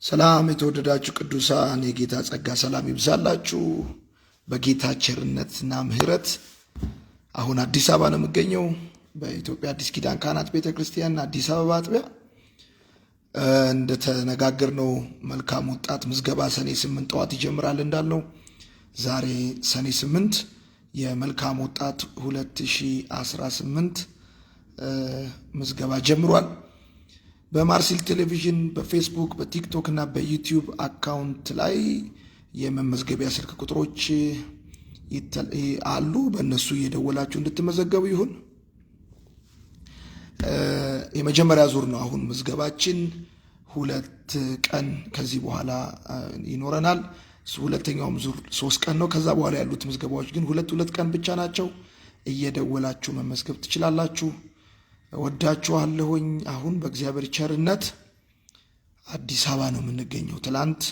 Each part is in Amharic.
ሰላም የተወደዳችሁ ቅዱሳን የጌታ ጸጋ ሰላም ይብዛላችሁ። በጌታ ቸርነትና ምሕረት አሁን አዲስ አበባ ነው የምገኘው። በኢትዮጵያ አዲስ ኪዳን ካህናት ቤተክርስቲያን አዲስ አበባ አጥቢያ እንደተነጋገርነው መልካም ወጣት ምዝገባ ሰኔ 8 ጠዋት ይጀምራል እንዳልነው ዛሬ ሰኔ 8 የመልካም ወጣት 2018 ምዝገባ ጀምሯል። በማርሲል ቴሌቪዥን በፌስቡክ በቲክቶክ እና በዩቲዩብ አካውንት ላይ የመመዝገቢያ ስልክ ቁጥሮች አሉ። በእነሱ እየደወላችሁ እንድትመዘገቡ ይሁን። የመጀመሪያ ዙር ነው አሁን ምዝገባችን። 2 ቀን ከዚህ በኋላ ይኖረናል። ሁለተኛውም ዙር 3 ቀን ነው። ከዛ በኋላ ያሉት ምዝገባዎች ግን 2 ቀን ብቻ ናቸው። እየደወላችሁ መመዝገብ ትችላላችሁ። ወዳችኋለሁኝ። አሁን በእግዚአብሔር ቸርነት አዲስ አበባ ነው የምንገኘው። ትላንት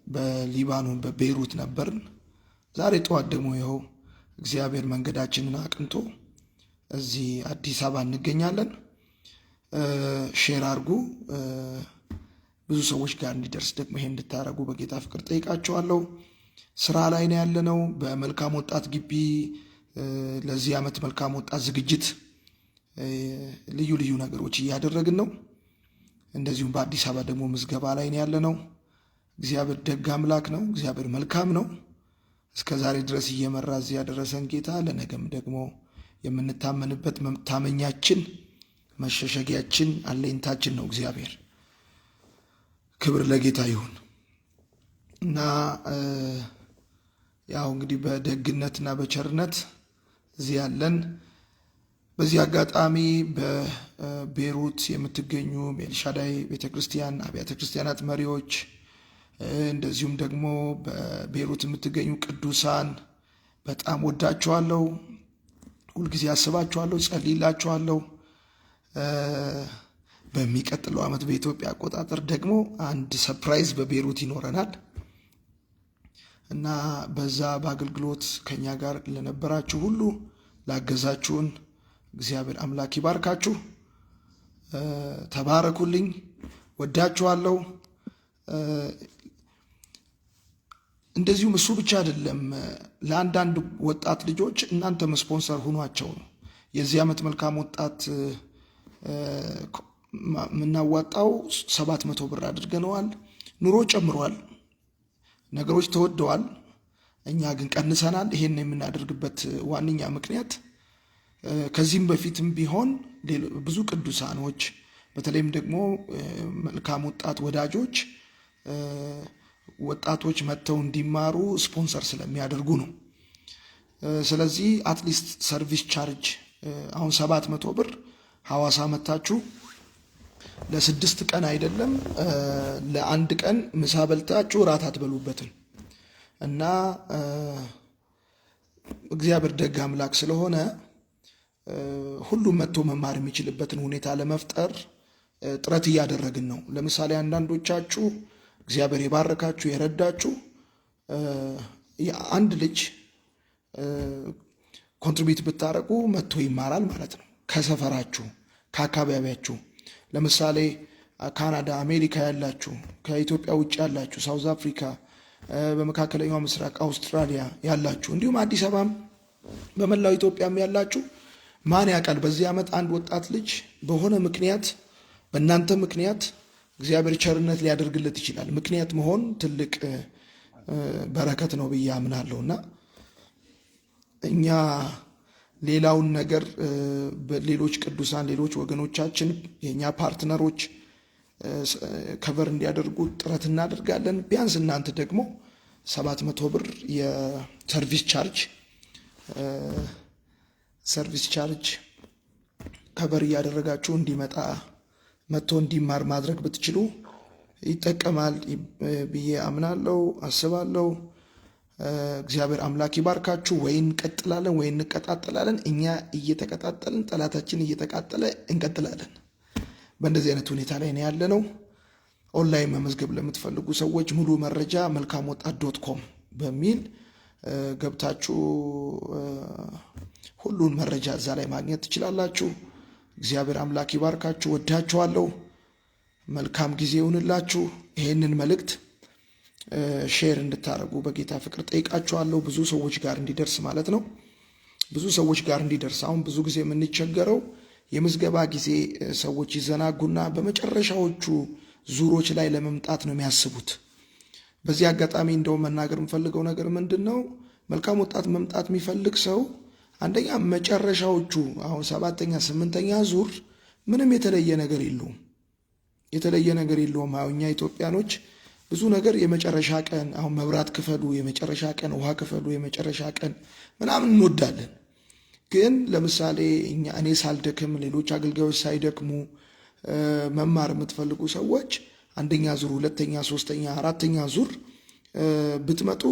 በሊባኖን በቤይሩት ነበርን። ዛሬ ጠዋት ደግሞ ይኸው እግዚአብሔር መንገዳችንን አቅንቶ እዚህ አዲስ አበባ እንገኛለን። ሼር አድርጉ፣ ብዙ ሰዎች ጋር እንዲደርስ ደግሞ ይሄን እንድታረጉ በጌታ ፍቅር ጠይቃችኋለሁ። ስራ ላይ ነው ያለነው። በመልካም ወጣት ግቢ ለዚህ ዓመት መልካም ወጣት ዝግጅት ልዩ ልዩ ነገሮች እያደረግን ነው። እንደዚሁም በአዲስ አበባ ደግሞ ምዝገባ ላይ ነው ያለነው። እግዚአብሔር ደግ አምላክ ነው። እግዚአብሔር መልካም ነው። እስከ ዛሬ ድረስ እየመራ እዚህ ያደረሰን ጌታ ለነገም ደግሞ የምንታመንበት መታመኛችን፣ መሸሸጊያችን፣ አለኝታችን ነው እግዚአብሔር። ክብር ለጌታ ይሁን እና ያው እንግዲህ በደግነትና በቸርነት እዚህ ያለን። በዚህ አጋጣሚ በቤይሩት የምትገኙ ኤልሻዳይ ቤተክርስቲያን አብያተ ክርስቲያናት መሪዎች፣ እንደዚሁም ደግሞ በቤይሩት የምትገኙ ቅዱሳን በጣም ወዳችኋለሁ። ሁልጊዜ አስባችኋለሁ፣ ጸልይላችኋለሁ። በሚቀጥለው ዓመት በኢትዮጵያ አቆጣጠር ደግሞ አንድ ሰርፕራይዝ በቤይሩት ይኖረናል እና በዛ በአገልግሎት ከኛ ጋር ለነበራችሁ ሁሉ ላገዛችሁን እግዚአብሔር አምላክ ይባርካችሁ። ተባረኩልኝ። ወዳችኋለሁ። እንደዚሁም እሱ ብቻ አይደለም፣ ለአንዳንድ ወጣት ልጆች እናንተም ስፖንሰር ሁኗቸው ነው። የዚህ ዓመት መልካም ወጣት የምናዋጣው 700 ብር አድርገነዋል። ኑሮ ጨምሯል፣ ነገሮች ተወደዋል። እኛ ግን ቀንሰናል። ይሄን የምናደርግበት ዋነኛ ምክንያት ከዚህም በፊትም ቢሆን ብዙ ቅዱሳኖች በተለይም ደግሞ መልካም ወጣት ወዳጆች ወጣቶች መጥተው እንዲማሩ ስፖንሰር ስለሚያደርጉ ነው። ስለዚህ አትሊስት ሰርቪስ ቻርጅ አሁን 700 ብር ሐዋሳ መታችሁ ለ6 ቀን አይደለም ለ1 ቀን ምሳ በልታችሁ ራት አትበሉበትም እና እግዚአብሔር ደግ አምላክ ስለሆነ ሁሉም መጥቶ መማር የሚችልበትን ሁኔታ ለመፍጠር ጥረት እያደረግን ነው። ለምሳሌ አንዳንዶቻችሁ እግዚአብሔር የባረካችሁ የረዳችሁ አንድ ልጅ ኮንትሪቢዩት ብታረቁ መጥቶ ይማራል ማለት ነው። ከሰፈራችሁ ከአካባቢያችሁ፣ ለምሳሌ ካናዳ፣ አሜሪካ ያላችሁ፣ ከኢትዮጵያ ውጭ ያላችሁ፣ ሳውዝ አፍሪካ፣ በመካከለኛው ምስራቅ አውስትራሊያ ያላችሁ፣ እንዲሁም አዲስ አበባም በመላው ኢትዮጵያም ያላችሁ ማን ያውቃል በዚህ ዓመት አንድ ወጣት ልጅ በሆነ ምክንያት በእናንተ ምክንያት እግዚአብሔር ቸርነት ሊያደርግለት ይችላል። ምክንያት መሆን ትልቅ በረከት ነው ብዬ አምናለሁና እኛ ሌላውን ነገር በሌሎች ቅዱሳን ሌሎች ወገኖቻችን የኛ ፓርትነሮች ከቨር እንዲያደርጉ ጥረት እናደርጋለን። ቢያንስ እናንተ ደግሞ 700 ብር የሰርቪስ ቻርጅ ከበር እያደረጋችሁ እንዲመጣ መጥቶ እንዲማር ማድረግ ብትችሉ ይጠቀማል ብዬ አምናለሁ፣ አስባለሁ። እግዚአብሔር አምላክ ይባርካችሁ። ወይ እንቀጥላለን ወይ እንቀጣጠላለን። እኛ እየተቀጣጠልን ጠላታችን እየተቃጠለ እንቀጥላለን። በእንደዚህ አይነት ሁኔታ ላይ ነው ያለነው። ኦንላይን መመዝገብ ለምትፈልጉ ሰዎች ሙሉ መረጃ መልካምወጣት.com በሚል ገብታችሁ ሁሉን መረጃ እዛ ላይ ማግኘት ትችላላችሁ። እግዚአብሔር አምላክ ይባርካችሁ። ወዳችኋለሁ። መልካም ጊዜ ይሁንላችሁ። ይህንን መልእክት ሼር እንድታደርጉ በጌታ ፍቅር ጠይቃችኋለሁ። ብዙ ሰዎች ጋር እንዲደርስ ማለት ነው። ብዙ ሰዎች ጋር እንዲደርስ። አሁን ብዙ ጊዜ የምንቸገረው የምዝገባ ጊዜ ሰዎች ይዘናጉና በመጨረሻዎቹ ዙሮች ላይ ለመምጣት ነው የሚያስቡት። በዚህ አጋጣሚ እንደው መናገር የምፈልገው ነገር ምንድን ነው? መልካም ወጣት መምጣት የሚፈልግ ሰው አንደኛ መጨረሻዎቹ አሁን 7ኛ 8ኛ ዙር ምንም የተለየ ነገር የለውም። የተለየ ነገር የለውም። አሁን እኛ ኢትዮጵያኖች ብዙ ነገር የመጨረሻ ቀን፣ አሁን መብራት ክፈሉ የመጨረሻ ቀን፣ ውሃ ክፈሉ የመጨረሻ ቀን ምናምን እንወዳለን። ግን ለምሳሌ እኔ ሳልደክም ሌሎች አገልጋዮች ሳይደክሙ መማር የምትፈልጉ ሰዎች 1ኛ ዙር፣ 2ኛ፣ 3ኛ፣ 4ኛ ዙር ብትመጡ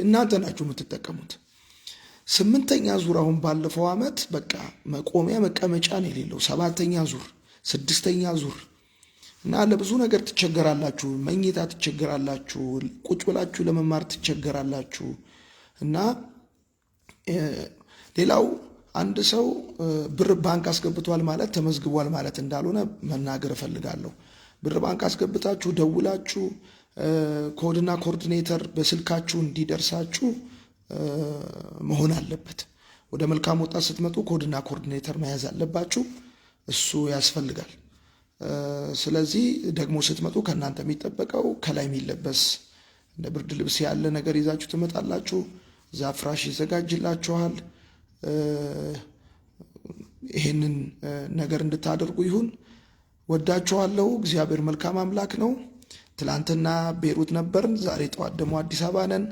እናንተ ናችሁ የምትጠቀሙት። 8ኛ ዙር አሁን ባለፈው ዓመት በቃ መቆሚያ መቀመጫ ነው የሌለው። 7ኛ ዙር፣ 6ኛ ዙር እና ለብዙ ነገር ትቸገራላችሁ። መኝታ ትቸገራላችሁ፣ ቁጭ ብላችሁ ለመማር ትቸገራላችሁ። እና ሌላው አንድ ሰው ብር ባንክ አስገብቷል ማለት ተመዝግቧል ማለት እንዳልሆነ መናገር እፈልጋለሁ። ብር ባንክ አስገብታችሁ ደውላችሁ ኮድና ኮኦርዲኔተር በስልካችሁ እንዲደርሳችሁ መሆን አለበት። ወደ መልካም ወጣት ስትመጡ ኮድና ኮኦርዲኔተር መያዝ አለባችሁ። እሱ ያስፈልጋል። ስለዚህ ደግሞ ስትመጡ ከእናንተ የሚጠበቀው ከላይ የሚለበስ እንደ ብርድ ልብስ ያለ ነገር ይዛችሁ ትመጣላችሁ። እዛ ፍራሽ ይዘጋጅላችኋል። ይህንን ነገር እንድታደርጉ ይሁን። ወዳችኋለሁ። እግዚአብሔር መልካም አምላክ ነው። ትላንትና ቤሩት ነበርን፣ ዛሬ ጠዋት ደግሞ አዲስ አበባ ነን።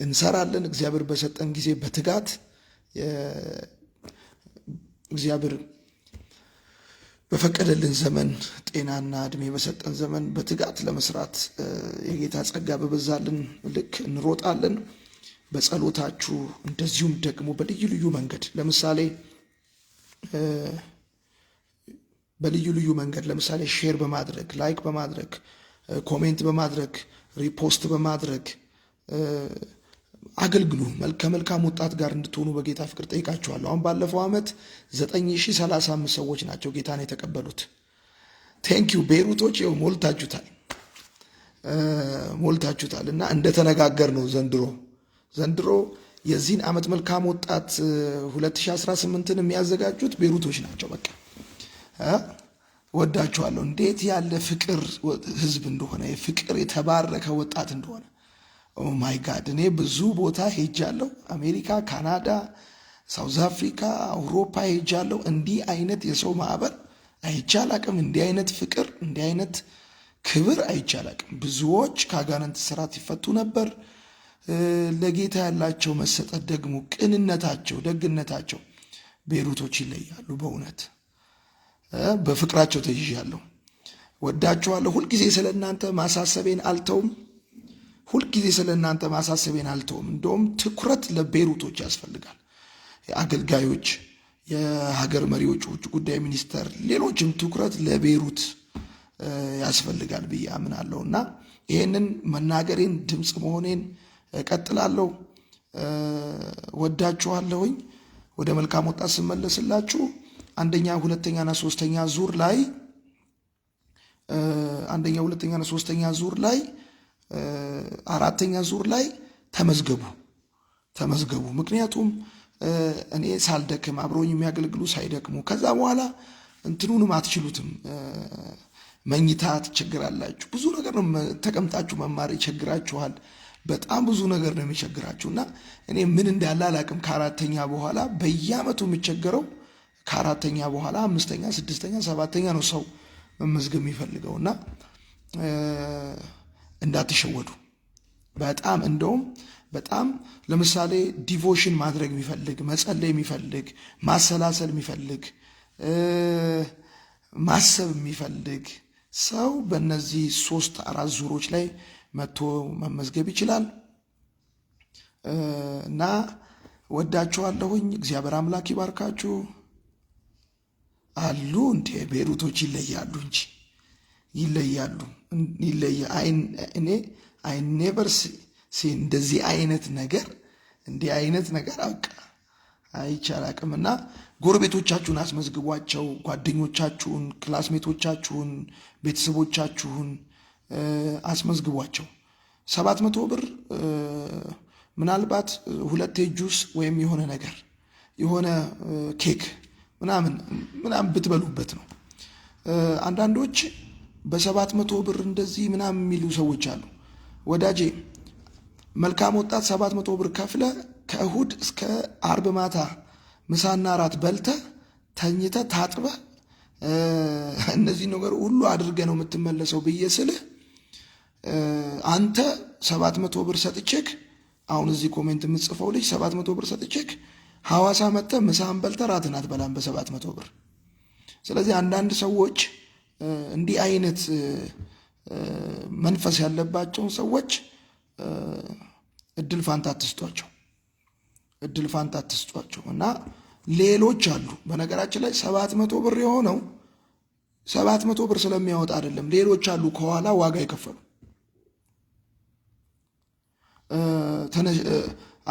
እንሰራለን። እግዚአብሔር በሰጠን ጊዜ በትጋት እግዚአብሔር በፈቀደልን ዘመን ጤናና እድሜ በሰጠን ዘመን በትጋት ለመስራት የጌታ ጸጋ በበዛልን ልክ እንሮጣለን። በጸሎታችሁ እንደዚሁም ደግሞ በልዩ ልዩ መንገድ ለምሳሌ ለምሳሌ ሼር በማድረግ ላይክ በማድረግ ኮሜንት በማድረግ ሪፖስት በማድረግ አገልግሉ። ከመልካም ወጣት ጋር እንድትሆኑ በጌታ ፍቅር ጠይቃችኋለሁ። አሁን ባለፈው ዓመት 9035 ሰዎች ናቸው ጌታን የተቀበሉት። ቴንኪዩ ቤይሩቶች፣ ይኸው ሞልታችሁታል። እና እንደተነጋገር ነው ዘንድሮ የዚህን ዓመት መልካም ወጣት 2018ን የሚያዘጋጁት ቤይሩቶች ናቸው። በቃ ወዳችኋለሁ። እንዴት ያለ ፍቅር ህዝብ እንደሆነ፣ የፍቅር የተባረከ ወጣት እንደሆነ ኦ ማይ ጋድ። እኔ ብዙ ቦታ ሄጃለሁ። አሜሪካ፣ ካናዳ፣ ሳውዝ አፍሪካ፣ አውሮፓ ሄጃለሁ። እንዲህ አይነት የሰው ማዕበል አይቻል አቅም፣ እንዲህ አይነት ፍቅር፣ እንዲህ አይነት ክብር አይቻል አቅም። ብዙዎች ከአጋንንት ስራት ይፈቱ ነበር። ለጌታ ያላቸው መሰጠት ደግሞ ቅንነታቸው፣ ደግነታቸው ቤይሩቶች ይለያሉ። በእውነት በፍቅራቸው ተይዣለሁ። ወዳችኋለሁ። ሁልጊዜ ስለ እናንተ ማሳሰቤን አልተውም። እንደውም ትኩረት ለቤይሩቶች ያስፈልጋል። አገልጋዮች፣ የሀገር መሪዎች፣ ውጭ ጉዳይ ሚኒስተር፣ ሌሎችም ትኩረት ለቤይሩት ያስፈልጋል ብዬ አምናለሁ እና ይህንን መናገሬን ድምፅ መሆኔን እቀጥላለሁ። ወዳችኋለሁኝ። ወደ መልካም ወጣት ስመለስላችሁ 1ኛ፣ 2ኛና 3ኛ ዙር ላይ 1ኛ፣ 2ኛና 3ኛ ዙር ላይ 4ኛ ዙር ላይ ተመዝገቡ። ምክንያቱም እኔ ሳልደክም አብሮኝ የሚያገለግሉ ሳይደክሙ ከዛ በኋላ እንትኑንም አትችሉትም። መኝታ ትቸግራላችሁ። ብዙ ነገር ነው ተቀምጣችሁ መማር ይቸግራችኋል። በጣም ብዙ ነገር ነው የሚቸግራችሁ እና እኔ ምን እንዳለ አላቅም። ከ4ኛ በኋላ በየዓመቱ የሚቸገረው ከ4ኛ በኋላ 5ኛ፣ 6ኛ፣ 7ኛ ነው ሰው መመዝገብ የሚፈልገው እና እንዳትሸወዱ። በጣም ለምሳሌ ዲቮሽን ማድረግ የሚፈልግ፣ መጸለይ የሚፈልግ፣ ማሰላሰል የሚፈልግ፣ ማሰብ የሚፈልግ ሰው በእነዚህ 3-4 ዙሮች ላይ መጥቶ መመዝገብ ይችላል እና ወዳችኋለሁኝ። እግዚአብሔር አምላክ ይባርካችሁ። አሉ እንዴ ቤይሩቶች ይለያሉ እንጂ እኔ አይ ኔቨር ሲ እንደዚህ አይነት ነገር በቃ አይቻላቅምና ጎረቤቶቻችሁን አስመዝግቧቸው፣ ጓደኞቻችሁን፣ ክላስሜቶቻችሁን፣ ቤተሰቦቻችሁን አስመዝግቧቸው። 700 ብር ምናልባት 2 ጁስ ወይም የሆነ ነገር የሆነ ኬክ ምናምን ብትበሉበት ነው። አንዳንዶች በ700 ብር እንደዚህ ምናምን የሚሉ ሰዎች አሉ። ወዳጄ መልካም ወጣት 700 ብር ከፍለ ከእሁድ እስከ አርብ ማታ ምሳና ራት በልተ ተኝተ ታጥበ እነዚህ ነገር ሁሉ አድርገ ነው የምትመለሰው ብዬ ስልህ አንተ 700 ብር ሰጥቼክ አሁን እዚህ ኮሜንት የምትጽፈው ልጅ 700 ብር ሰጥቼክ ሐዋሳ መጥተ ምሳን በልተ ራትን አትበላም በ700 ብር። ስለዚህ አንዳንድ ሰዎች እንዲህ አይነት መንፈስ ያለባቸውን ሰዎች እድል ፋንታ አትስጧቸው እና ሌሎች አሉ። በነገራችን ላይ 700 ብር የሆነው 700 ብር ስለሚያወጣ አይደለም። ሌሎች አሉ ከኋላ ዋጋ የከፈሉ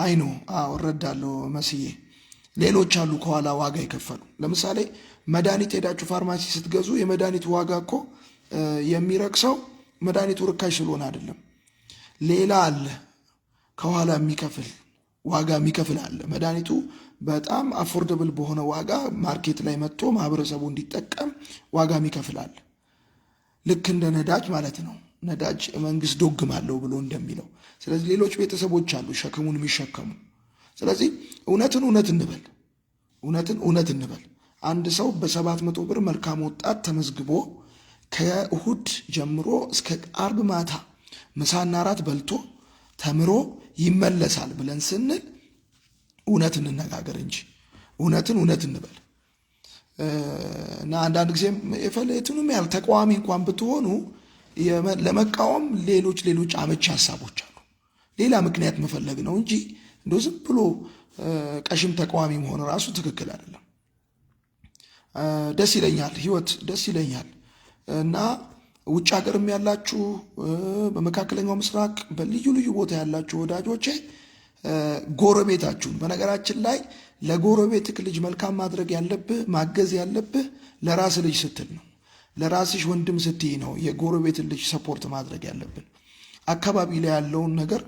አይኖ እረዳለሁ መስዬ። ሌሎች አሉ ከኋላ ዋጋ የከፈሉ። ለምሳሌ መድኃኒት ሄዳችሁ ፋርማሲ ስትገዙ የመድኃኒቱ ዋጋ እኮ የሚረክሰው መድኃኒቱ ርካሽ ስለሆነ አይደለም። ሌላ አለ ከኋላ ዋጋ የሚከፍል አለ። መድኃኒቱ በጣም አፎርደብል በሆነ ዋጋ ማርኬት ላይ መጥቶ ማህበረሰቡ እንዲጠቀም ዋጋ የሚከፍል አለ። ልክ እንደ ነዳጅ ማለት ነው። ነዳጅ መንግስት ዶግማለሁ ብሎ እንደሚለው። ስለዚህ ሌሎች ቤተሰቦች አሉ ሸክሙን የሚሸከሙ። ስለዚህ እውነትን እውነት እንበል። አንድ ሰው በ700 ብር መልካም ወጣት ተመዝግቦ ከእሁድ ጀምሮ እስከ አርብ ማታ ምሳና ራት በልቶ ተምሮ ይመለሳል ብለን ስንል እውነት እንነጋገር እንጂ እውነት እንበል እና አንዳንድ ጊዜም የፈለቱንም ያህል ተቃዋሚ እንኳን ብትሆኑ ለመቃወም ሌሎች አመቺ ሀሳቦች አሉ። ሌላ ምክንያት መፈለግ ነው እንጂ እንደው ዝም ብሎ ቀሽም ተቃዋሚ መሆን ራሱ ትክክል አይደለም። ደስ ይለኛል፣ ህይወት ደስ ይለኛል እና ውጭ ሀገርም ያላችሁ በመካከለኛው ምስራቅ በልዩ ቦታ ያላችሁ ወዳጆቼ ጎረቤታችሁን፣ በነገራችን ላይ ለጎረቤትክ ልጅ መልካም ማድረግ ያለብህ ማገዝ ያለብህ ለራስ ልጅ ስትል ነው። ለራስሽ ወንድም ስትይ ነው የጎረቤትን ልጅ ሰፖርት ማድረግ ያለብን። አካባቢ ላይ ያለውን ነገር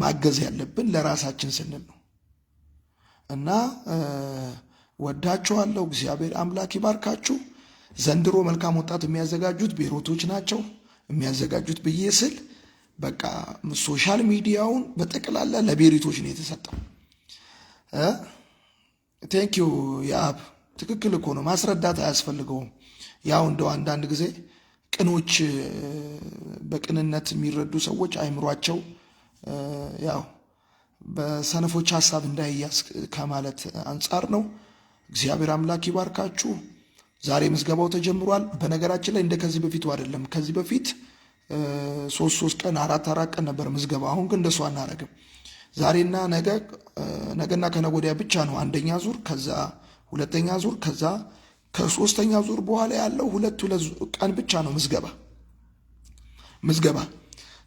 ማገዝ ያለብን ለራሳችን ስንል ነው እና ወዳችኋለሁ። እግዚአብሔር አምላክ ይባርካችሁ። ዘንድሮ መልካም ወጣት የሚያዘጋጁት ቤይሩቶች ናቸው የሚያዘጋጁት ብዬ ስል በቃ ሶሻል ሚዲያውን በጠቅላላ ለቤይሩቶች ነው የተሰጠው። ቴንኪዩ የአብ ትክክል እኮ ነው፣ ማስረዳት አያስፈልገውም። ያው እንደው አንዳንድ ጊዜ ቅኖች በቅንነት የሚረዱ ሰዎች አይምሯቸው ያው በሰነፎች ሐሳብ እንዳይያዝ ከማለት አንጻር ነው። እግዚአብሔር አምላክ ይባርካችሁ። ዛሬ ምዝገባው ተጀምሯል። በነገራችን ላይ እንደ ከዚህ በፊቱ አይደለም። ከዚህ በፊት 3 ቀን 4 ቀን ነበር ምዝገባ። አሁን ግን እንደሱ አናረግም። ዛሬና ነገና ከነገ ወዲያ ብቻ ነው አንደኛ ዙር፣ ከዛ ሁለተኛ ዙር፣ ከዛ ከሶስተኛ ዙር በኋላ ያለው ሁለት ቀን ብቻ ነው ምዝገባ።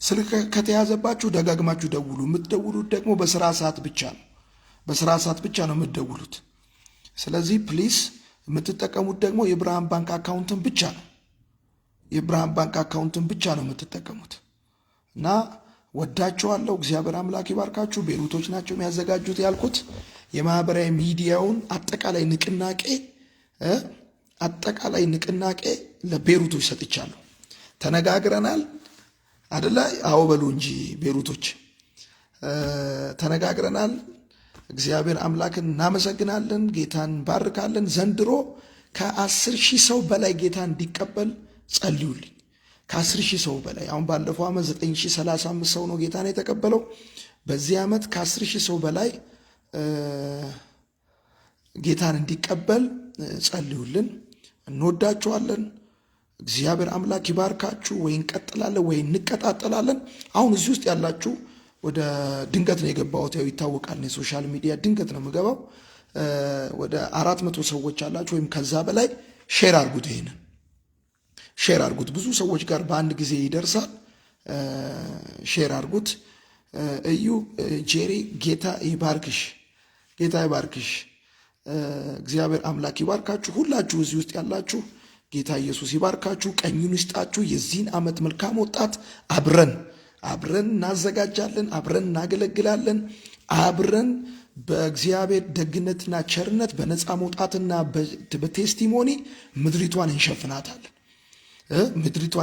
ስልክ ከተያዘባችሁ ደጋግማችሁ ደውሉ። የምትደውሉት ደግሞ በስራ ሰዓት ብቻ ነው የምትደውሉት። ስለዚህ ፕሊስ የምትጠቀሙት ደግሞ የብርሃን ባንክ አካውንትን ብቻ ነው የምትጠቀሙት እና ወዳችኋለሁ። እግዚአብሔር አምላክ ይባርካችሁ። ቤይሩቶች ናቸው የሚያዘጋጁት ያልኩት የማህበራዊ ሚዲያውን አጠቃላይ ንቅናቄ ለቤይሩቶች ሰጥቻለሁ። ተነጋግረናል አደለ? አዎ በሉ እንጂ ቤይሩቶች ተነጋግረናል። እግዚአብሔር አምላክን እናመሰግናለን፣ ጌታን ባርካለን። ዘንድሮ ከ10,000 ሰው በላይ ጌታ እንዲቀበል ጸልዩልኝ። ከ10,000 ሰው በላይ አሁን ባለፈው ዓመት 9,035 ሰው ነው ጌታን የተቀበለው። በዚህ ዓመት ከ10,000 ሰው በላይ ጌታን እንዲቀበል ጸልዩልን። እንወዳችኋለን። እግዚአብሔር አምላክ ይባርካችሁ። ወይ እንቀጥላለን ወይ እንቀጣጠላለን። አሁን እዚህ ውስጥ ያላችሁ ወደ ድንገት ነው የገባሁት፣ ያው ይታወቃል፣ የሶሻል ሚዲያ ድንገት ነው የምገባው። ወደ 400 ሰዎች አላችሁ ወይም ከዛ በላይ ሼር አድርጉት። ይሄንን ሼር አድርጉት፣ ብዙ ሰዎች ጋር በአንድ ጊዜ ይደርሳል። ሼር አድርጉት። እዩ ጄሪ ጌታ ይባርክሽ፣ ጌታ ይባርክሽ። እግዚአብሔር አምላክ ይባርካችሁ። ሁላችሁ እዚህ ውስጥ ያላችሁ ጌታ ኢየሱስ ይባርካችሁ፣ ቀኙን ይስጣችሁ። የዚህን ዓመት መልካም ወጣት አብረን እናዘጋጃለን፣ አብረን እናገለግላለን፣ አብረን በእግዚአብሔር ደግነትና ቸርነት በነፃ መውጣትና በቴስቲሞኒ ምድሪቷን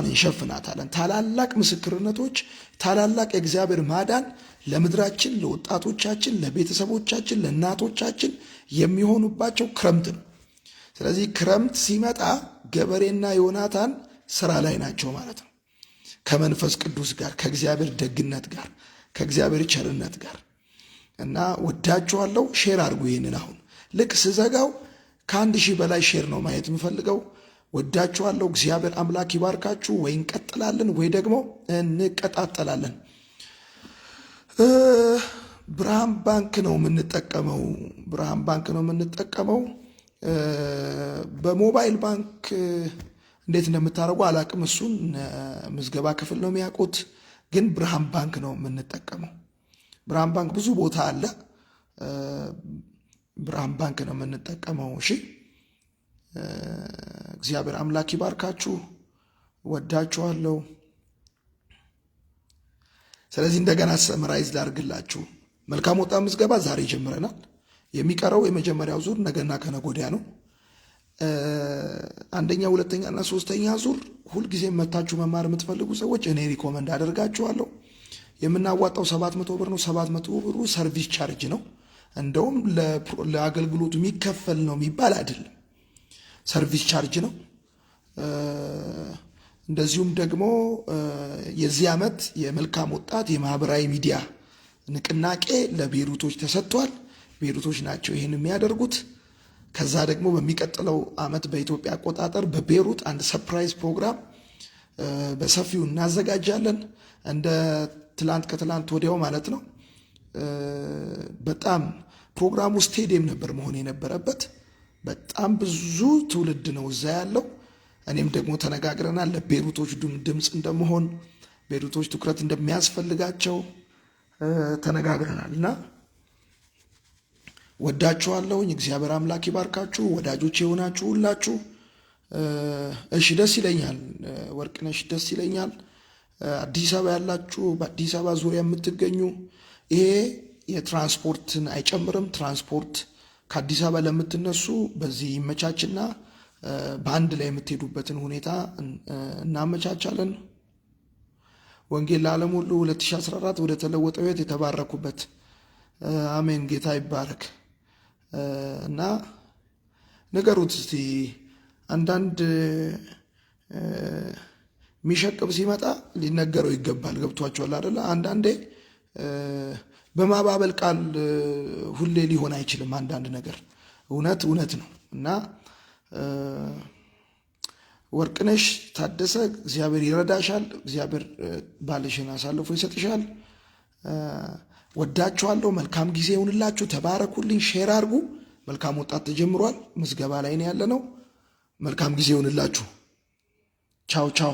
እንሸፍናታለን። ታላላቅ ምስክርነቶች፣ ታላላቅ የእግዚአብሔር ማዳን ለምድራችን፣ ለወጣቶቻችን፣ ለቤተሰቦቻችን፣ ለእናቶቻችን የሚሆኑባቸው ክረምት ነው። ስለዚህ ክረምት ሲመጣ ገበሬና ዮናታን ስራ ላይ ናቸው ማለት ነው። ከመንፈስ ቅዱስ ጋር፣ ከእግዚአብሔር ደግነት ጋር፣ ከእግዚአብሔር ቸርነት ጋር እና ወዳችኋለሁ። ሼር አድርጉ። ይህንን አሁን ልክ ስዘጋው ከ1000 በላይ ሼር ነው ማየት የምፈልገው። ወዳችኋለሁ። እግዚአብሔር አምላክ ይባርካችሁ። ወይ እንቀጥላለን ወይ ደግሞ እንቀጣጠላለን። ብርሃን ባንክ ነው የምንጠቀመው። በሞባይል ባንክ እንዴት እንደምታደርጉ አላቅም። እሱን ምዝገባ ክፍል ነው የሚያውቁት። ግን ብርሃን ባንክ ነው የምንጠቀመው። ብርሃን ባንክ ብዙ ቦታ አለ። ብርሃን ባንክ ነው የምንጠቀመው። እሺ፣ እግዚአብሔር አምላክ ይባርካችሁ። ወዳችኋለሁ። ስለዚህ እንደገና ሰመራይዝ ላድርግላችሁ። መልካም ወጣት ምዝገባ ዛሬ ጀምረናል። የሚቀረው የመጀመሪያው ዙር ነገና ከነገ ወዲያ ነው። አንደኛ፣ ሁለተኛ እና ሶስተኛ ዙር ሁልጊዜም መታችሁ መማር የምትፈልጉ ሰዎች እኔ ሪኮመንድ አደርጋችኋለሁ። የምናዋጣው 700 ብር ነው። 700 ብሩ ሰርቪስ ቻርጅ ነው። እንደውም ለአገልግሎቱ የሚከፈል ነው የሚባል አይደለም፣ ሰርቪስ ቻርጅ ነው። እንደዚሁም ደግሞ የዚህ ዓመት የመልካም ወጣት የማህበራዊ ሚዲያ ንቅናቄ ለቤሩቶች ተሰጥቷል። ቤሩቶች ናቸው ይህን የሚያደርጉት። ከዛ ደግሞ በሚቀጥለው ዓመት በኢትዮጵያ አቆጣጠር በቤሩት አንድ ሰርፕራይዝ ፕሮግራም በሰፊው እናዘጋጃለን። እንደ ከትላንት ወዲያው ማለት ነው። በጣም ፕሮግራሙ ስቴዲየም ነበር መሆን የነበረበት። በጣም ብዙ ትውልድ ነው እዛ ያለው። እኔም ደግሞ ተነጋግረናል። ለቤሩቶች ድምፅ እንደመሆን ቤሩቶች ትኩረት እንደሚያስፈልጋቸው ተነጋግረናል እና ወዳችኋለሁኝ። እግዚአብሔር አምላክ ይባርካችሁ። ወዳጆች የሆናችሁ ሁላችሁ እሺ፣ ደስ ይለኛል። ወርቅነሽ ደስ ይለኛል። አዲስ አበባ ያላችሁ፣ በአዲስ አበባ ዙሪያ የምትገኙ ይሄ የትራንስፖርትን አይጨምርም። ትራንስፖርት ከአዲስ አበባ ለምትነሱ በዚህ ይመቻችና በአንድ ላይ የምትሄዱበትን ሁኔታ እናመቻቻለን። ወንጌል ለዓለም ሁሉ 2014 ወደ ተለወጠው ሕይወት የተባረኩበት። አሜን። ጌታ ይባረክ። እና ንገሩት እስቲ አንዳንድ የሚሸቅብ ሲመጣ ሊነገረው ይገባል። ገብቷቸዋል አይደለ? አንዳንዴ በማባበል ቃል ሁሌ ሊሆን አይችልም። አንዳንድ ነገር እውነት ነው እና ወርቅነሽ ታደሰ እግዚአብሔር ይረዳሻል። እግዚአብሔር ባልሽን አሳልፎ ይሰጥሻል። ወዳችኋለሁ። መልካም ጊዜ ይሁንላችሁ። ተባረኩልኝ። ሼር አድርጉ። መልካም ወጣት ተጀምሯል። ምዝገባ ላይ ነው ያለነው። መልካም ጊዜ ይሁንላችሁ። ቻው ቻው።